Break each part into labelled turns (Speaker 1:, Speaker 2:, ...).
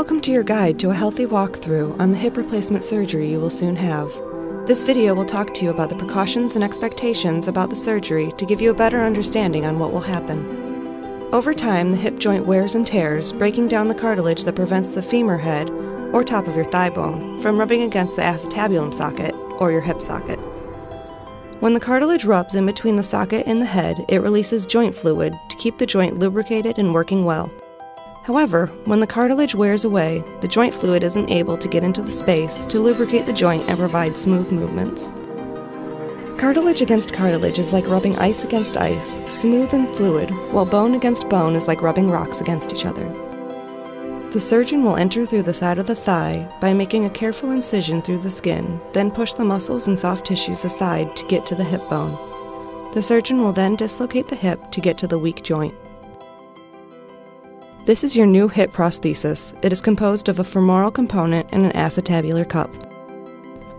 Speaker 1: Welcome to your guide to a healthy walkthrough on the hip replacement surgery you will soon have. This video will talk to you about the precautions and expectations about the surgery to give you a better understanding on what will happen. Over time, the hip joint wears and tears, breaking down the cartilage that prevents the femur head, or top of your thigh bone, from rubbing against the acetabulum socket, or your hip socket. When the cartilage rubs in between the socket and the head, it releases joint fluid to keep the joint lubricated and working well. However, when the cartilage wears away, the joint fluid isn't able to get into the space to lubricate the joint and provide smooth movements. Cartilage against cartilage is like rubbing ice against ice, smooth and fluid, while bone against bone is like rubbing rocks against each other. The surgeon will enter through the side of the thigh by making a careful incision through the skin, then push the muscles and soft tissues aside to get to the hip bone. The surgeon will then dislocate the hip to get to the weak joint. This is your new hip prosthesis. It is composed of a femoral component and an acetabular cup.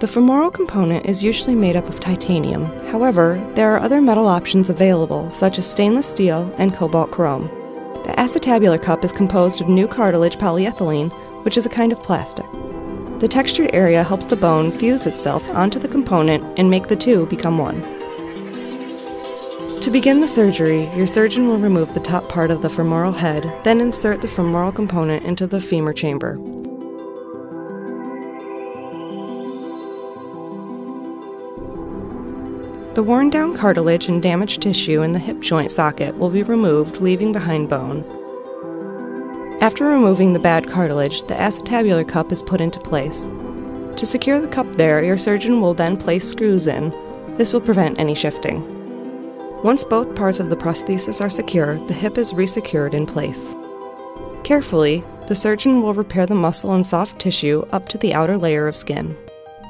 Speaker 1: The femoral component is usually made up of titanium. However, there are other metal options available, such as stainless steel and cobalt chrome. The acetabular cup is composed of new cartilage polyethylene, which is a kind of plastic. The textured area helps the bone fuse itself onto the component and make the two become one. To begin the surgery, your surgeon will remove the top part of the femoral head, then insert the femoral component into the femur chamber. The worn-down cartilage and damaged tissue in the hip joint socket will be removed, leaving behind bone. After removing the bad cartilage, the acetabular cup is put into place. To secure the cup there, your surgeon will then place screws in. This will prevent any shifting. Once both parts of the prosthesis are secure, the hip is resecured in place. Carefully, the surgeon will repair the muscle and soft tissue up to the outer layer of skin.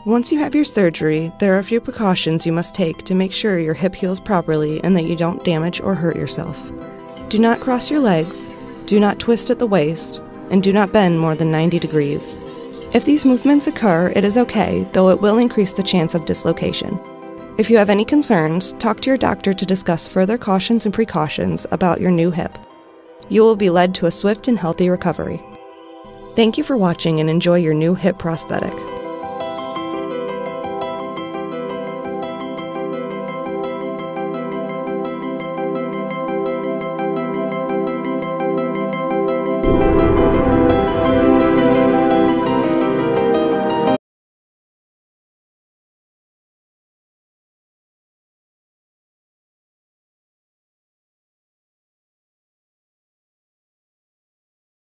Speaker 1: Once you have your surgery, there are a few precautions you must take to make sure your hip heals properly and that you don't damage or hurt yourself. Do not cross your legs, do not twist at the waist, and do not bend more than 90 degrees. If these movements occur, it is okay, though it will increase the chance of dislocation. If you have any concerns, talk to your doctor to discuss further cautions and precautions about your new hip. You will be led to a swift and healthy recovery. Thank you for watching and enjoy your new hip prosthetic.